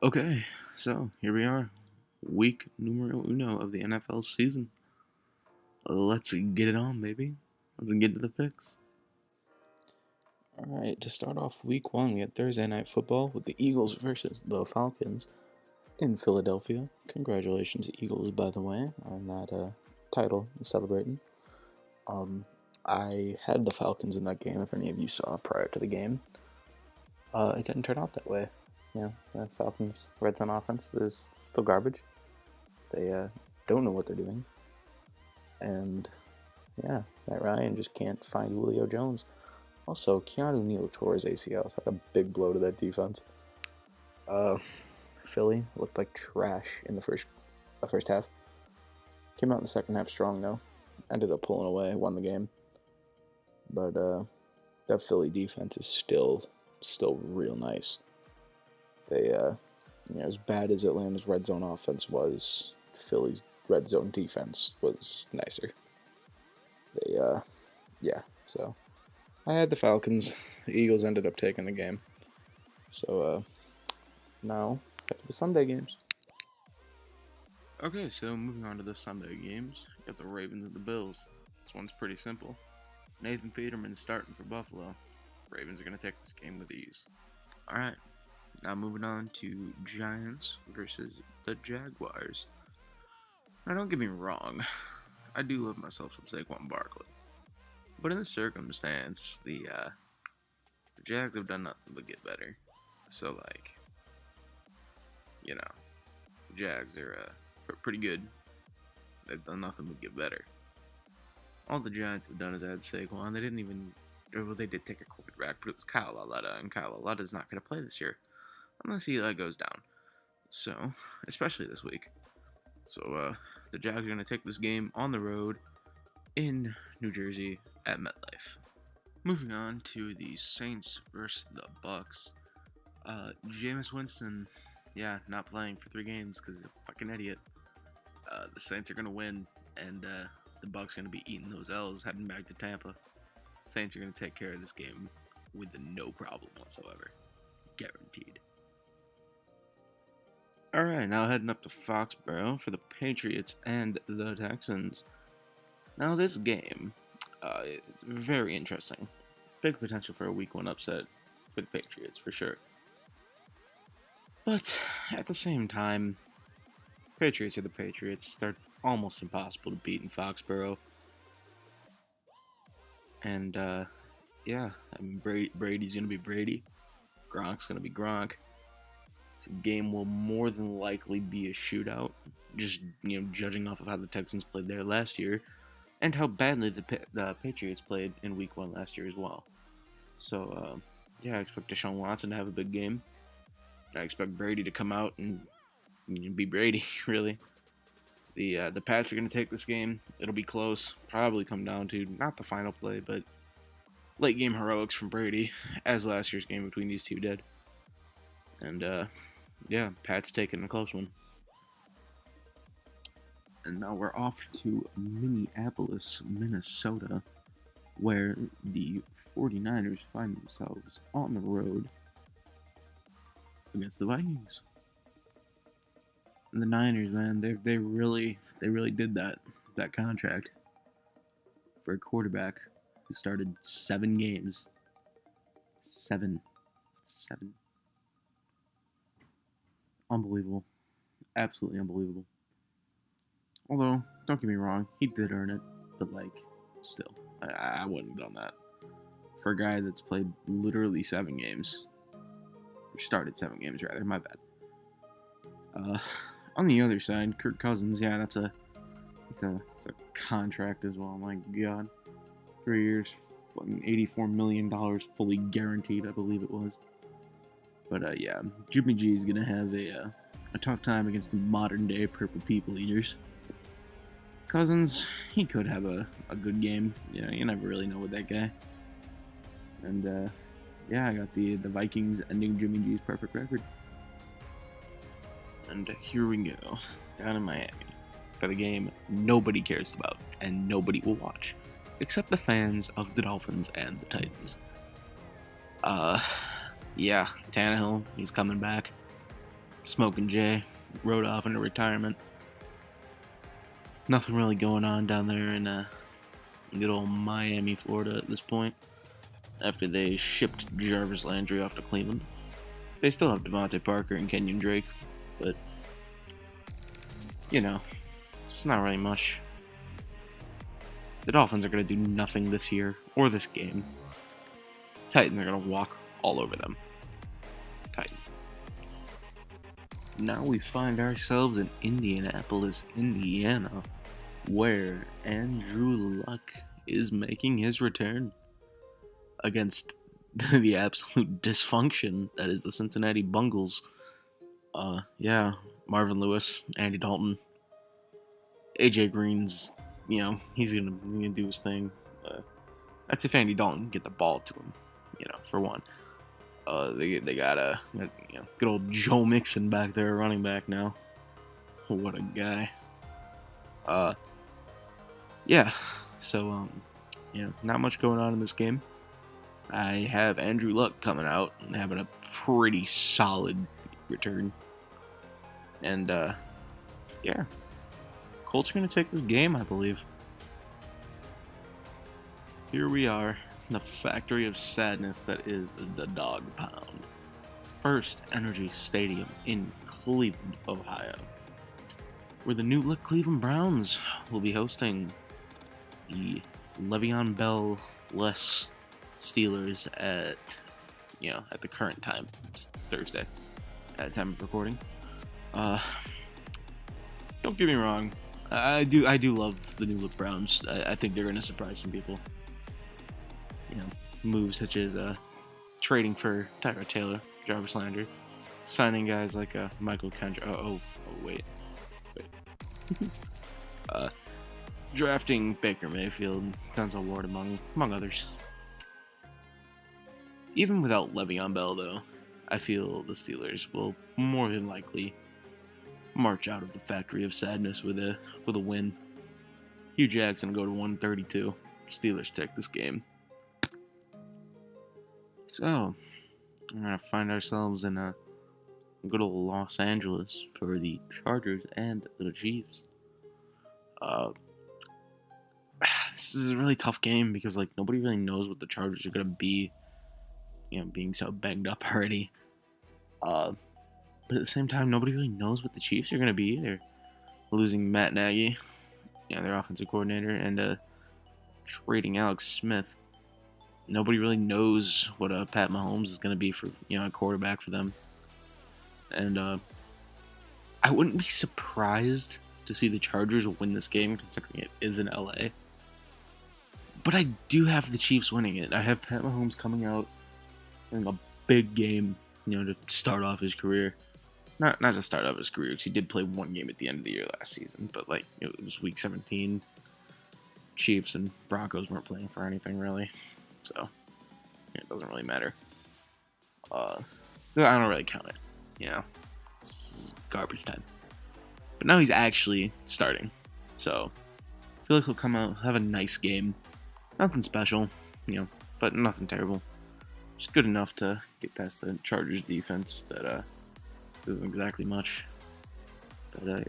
Okay, so here we are, week numero uno of the NFL season. Let's get it on, baby. Let's get to the picks. All right, to start off week one, we had Thursday Night Football with the Eagles versus the Falcons in Philadelphia. Congratulations, Eagles, by the way, on that title celebrating. Um, I had the Falcons in that game, if any of you saw prior to the game. It didn't turn out that way. Yeah, the Falcons' red zone offense is still garbage. They don't know what they're doing. And yeah, Matt Ryan just can't find Julio Jones. Also, Keanu Neal tore his ACL. It's like a big blow to that defense. Uh, Philly looked like trash in the first half. Came out in the second half strong though. Ended up pulling away, won the game. But that Philly defense is still real nice. They as bad as Atlanta's red zone offense was, Philly's red zone defense was nicer. They yeah. So I had the Falcons. The Eagles ended up taking the game. So now back to the Sunday games. Okay, so moving on to the Sunday games, got the Ravens and the Bills. This one's pretty simple. Nathan Peterman's starting for Buffalo. Ravens are going to take this game with ease. Alright, now moving on to Giants versus the Jaguars. Now, don't get me wrong, I do love myself some Saquon Barkley. But in this circumstance, the Jags have done nothing but get better. So, the Jags are pretty good. They've done nothing but get better. All the Giants have done is add Saquon. They didn't even, well, they did take a quarterback, but it was Kyle Lauletta, and Kyle Lauletta not going to play this year unless Eli goes down. So, especially this week. So, the Jags are going to take this game on the road in New Jersey at MetLife. Moving on to the Saints versus the Bucks. Jameis Winston, not playing for 3 games because he's a fucking idiot. The Saints are going to win, and the Bucks are going to be eating those L's heading back to Tampa. Saints are going to take care of this game with no problem whatsoever. Guaranteed. Alright, now heading up to Foxborough for the Patriots and the Texans. Now this game, it's very interesting. Big potential for a week 1 upset for the Patriots, for sure. But at the same time, Patriots are the Patriots. They're almost impossible to beat in Foxborough. And, Brady's going to be Brady. Gronk's going to be Gronk. This game will more than likely be a shootout. Just, judging off of how the Texans played there last year. And how badly the Patriots played in Week 1 last year as well. So, I expect Deshaun Watson to have a big game. I expect Brady to come out and be Brady, really. The Pats are going to take this game. It'll be close. Probably come down to not the final play, but late game heroics from Brady, as last year's game between these two did. And Pats taking a close one. And now we're off to Minneapolis, Minnesota, where the 49ers find themselves on the road against the Vikings. And the Niners, man, they really did that contract for a quarterback who started 7 games. 7. Unbelievable. Absolutely unbelievable. Although, don't get me wrong, he did earn it, but still, I wouldn't have done that. For a guy that's played literally 7 games. Or started 7 games, rather, my bad. On the other side, Kirk Cousins, that's a contract as well. My God, 3 years, $84 million, fully guaranteed, I believe it was. But Jimmy G is gonna have a tough time against the modern day Purple People Eaters. Cousins, he could have a good game. You never really know with that guy. And I got the Vikings ending Jimmy G's perfect record. And here we go, down in Miami, for the game nobody cares about and nobody will watch, except the fans of the Dolphins and the Titans. Tannehill, he's coming back. Smoking Jay rode off into retirement. Nothing really going on down there in good old Miami, Florida at this point. After they shipped Jarvis Landry off to Cleveland. They still have Devontae Parker and Kenyon Drake, but, you know, it's not really much. The Dolphins are going to do nothing this year or this game. Titans are going to walk all over them. Titans. Now we find ourselves in Indianapolis, Indiana, where Andrew Luck is making his return against the absolute dysfunction that is the Cincinnati Bengals. Marvin Lewis, Andy Dalton, AJ Green's, he's gonna do his thing. That's if Andy Dalton can get the ball to him, for one. They got good old Joe Mixon back there, running back now. What a guy. So not much going on in this game. I have Andrew Luck coming out and having a pretty solid return. And, Colts are going to take this game, I believe. Here we are, the factory of sadness that is the Dog Pound. First Energy Stadium in Cleveland, Ohio, where the new look Cleveland Browns will be hosting the Le'Veon Bell-less Steelers at the current time. It's Thursday at time of recording. Don't get me wrong, I do love the new look Browns. I think they're going to surprise some people. Moves such as trading for Tyrod Taylor, Jarvis Landry, signing guys like Michael Kendrick. Wait. Drafting Baker Mayfield, Denzel Ward among others. Even without Le'Veon Bell, though, I feel the Steelers will more than likely march out of the factory of sadness with a win. Hugh Jackson go to 132. Steelers take this game. So, we're going to find ourselves in a good old Los Angeles for the Chargers and the Chiefs. This is a really tough game because nobody really knows what the Chargers are going to be, being so banged up already. But at the same time, nobody really knows what the Chiefs are going to be. They're losing Matt Nagy, their offensive coordinator, and trading Alex Smith. Nobody really knows what Pat Mahomes is going to be for a quarterback for them. And I wouldn't be surprised to see the Chargers win this game, considering it is in LA. But I do have the Chiefs winning it. I have Pat Mahomes coming out in a big game, to start off his career. Not to start off his career, because he did play one game at the end of the year last season. But it was week 17. Chiefs and Broncos weren't playing for anything really, so it doesn't really matter. I don't really count it. It's garbage time. But now he's actually starting, so I feel like he'll come out, have a nice game. Nothing special, but nothing terrible. Just good enough to get past the Chargers defense that isn't exactly much. But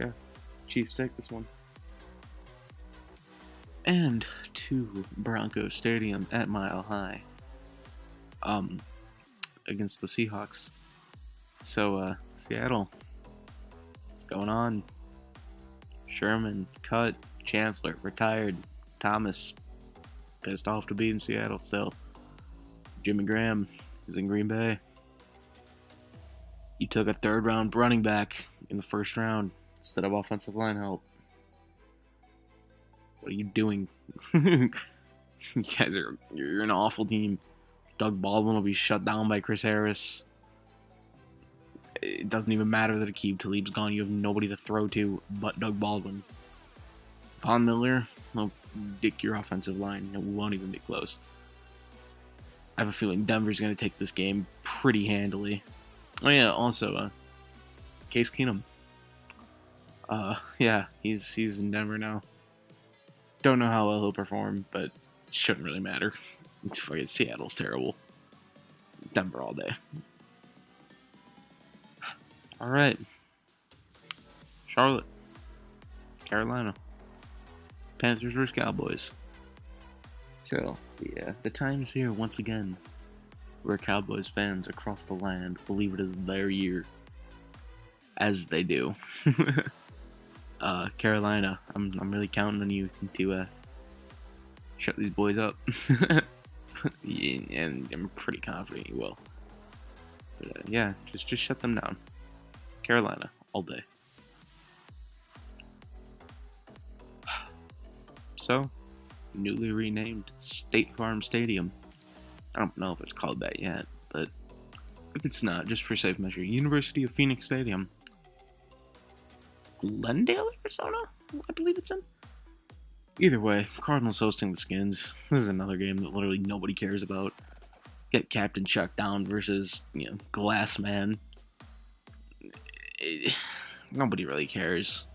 Chiefs take this one. And to Broncos Stadium at Mile High. Against the Seahawks. So Seattle, what's going on? Sherman cut, Chancellor retired, Thomas pissed off to be in Seattle still. Jimmy Graham is in Green Bay. You took a third round running back in the first round instead of offensive line help. What are you doing? You guys you're an awful team. Doug Baldwin will be shut down by Chris Harris. It doesn't even matter that Aqib Talib's gone. You have nobody to throw to but Doug Baldwin. Von Miller will dick your offensive line. It won't even be close. I have a feeling Denver's going to take this game pretty handily. Oh yeah, also, Case Keenum. He's in Denver now. Don't know how well he'll perform, but it shouldn't really matter. Fucking Seattle's terrible. Denver all day. All right, Charlotte, Carolina, Panthers vs. Cowboys. So, the time's here once again, where Cowboys fans across the land believe it is their year, as they do. Carolina, I'm really counting on you to shut these boys up, and I'm pretty confident you will. But yeah, just shut them down. Carolina, all day. So, newly renamed State Farm Stadium. I don't know if it's called that yet, but if it's not, just for safe measure, University of Phoenix Stadium. Glendale, Arizona? I believe it's in. Either way, Cardinals hosting the Skins. This is another game that literally nobody cares about. Get Captain Chuck down versus, Glass Man. Nobody really cares.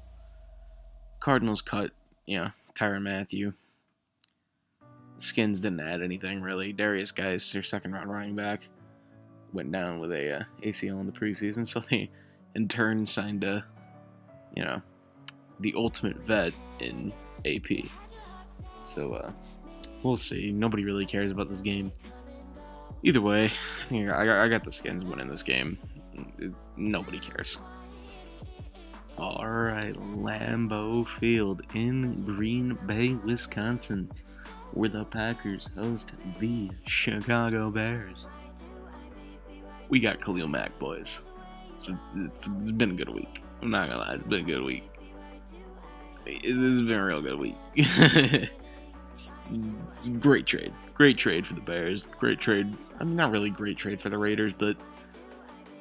Cardinals cut, Tyrann Mathieu. The Skins didn't add anything really. Darius Geis, their second round running back, went down with a ACL in the preseason, so they in turn signed the ultimate vet in AP. So we'll see. Nobody really cares about this game. Either way, I got the Skins winning this game. Nobody cares. All right, Lambeau Field in Green Bay, Wisconsin, where the Packers host the Chicago Bears. We got Khalil Mack, boys. It's been a good week. I'm not gonna lie, it's been a good week. This has been a real good week. It's a great trade. Great trade for the Bears. Great trade. I mean, not really great trade for the Raiders, but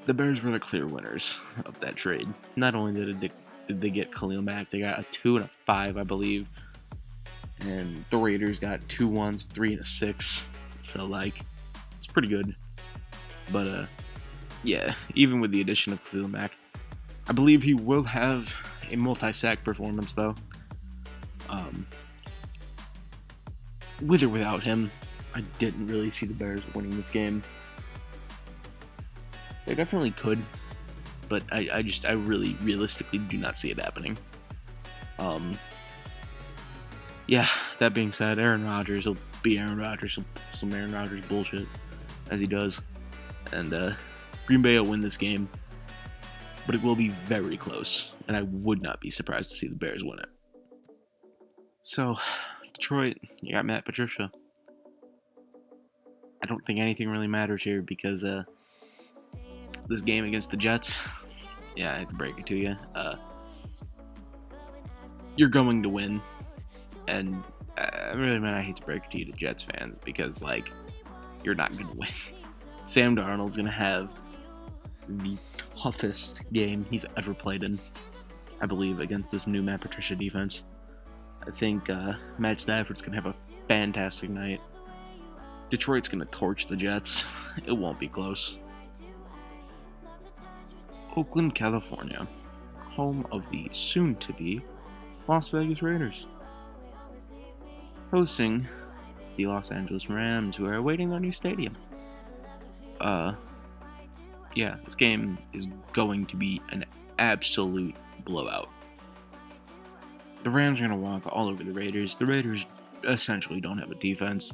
the Bears were the clear winners of that trade. Not only did they get Khalil Mack, they got a 2 and a 5, I believe. And the Raiders got 2 1s, 3 and a 6. So, it's pretty good. But, even with the addition of Khalil Mack, I believe he will have a multi-sack performance, though. With or without him, I didn't really see the Bears winning this game. They definitely could, but I really realistically do not see it happening. That being said, Aaron Rodgers will be Aaron Rodgers, some Aaron Rodgers bullshit, as he does. And Green Bay will win this game, but it will be very close, and I would not be surprised to see the Bears win it. So, Detroit, you got Matt Patricia. I don't think anything really matters here because this game against the Jets, I hate to break it to you, you're going to win. And I hate to break it to you, the Jets fans, because you're not going to win. Sam Darnold's going to have the toughest game he's ever played in, I believe, against this new Matt Patricia defense. I think Matt Stafford's going to have a fantastic night. Detroit's going to torch the Jets. It won't be close. Oakland, California, home of the soon-to-be Las Vegas Raiders, hosting the Los Angeles Rams, who are awaiting their new stadium. This game is going to be an absolute blowout. The Rams are going to walk all over the Raiders. The Raiders essentially don't have a defense.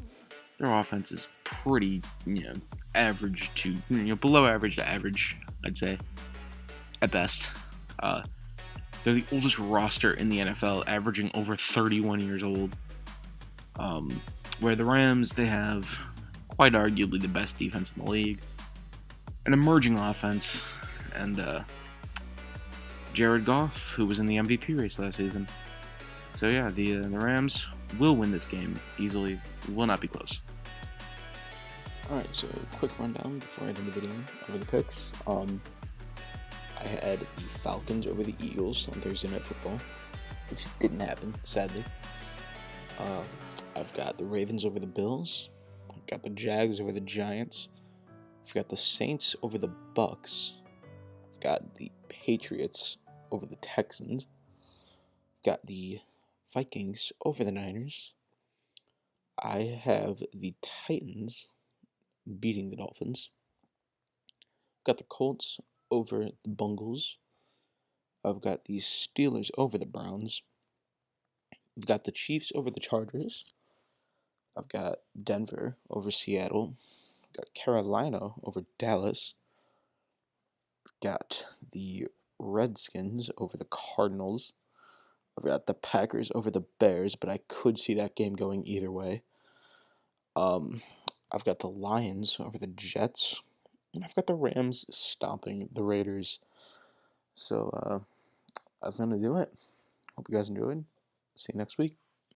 Their offense is pretty, average to, below average to average, I'd say, at best. They're the oldest roster in the NFL, averaging over 31 years old. Where the Rams, they have quite arguably the best defense in the league, an emerging offense, and Jared Goff, who was in the MVP race last season. So the Rams will win this game easily. It will not be close. Alright, so quick rundown before I end the video over the picks. I had the Falcons over the Eagles on Thursday Night Football, which didn't happen, sadly. I've got the Ravens over the Bills. I've got the Jags over the Giants. I've got the Saints over the Bucks. I've got the Patriots over the Texans. I've got the Vikings over the Niners. I have the Titans beating the Dolphins. I've got the Colts over the Bungles. I've got the Steelers over the Browns. I've got the Chiefs over the Chargers. I've got Denver over Seattle. I've got Carolina over Dallas. Got the Redskins over the Cardinals. I've got the Packers over the Bears, but I could see that game going either way. Um, I've got the Lions over the Jets, and I've got the Rams stomping the Raiders. So that's gonna do it. Hope you guys enjoyed. See you next week.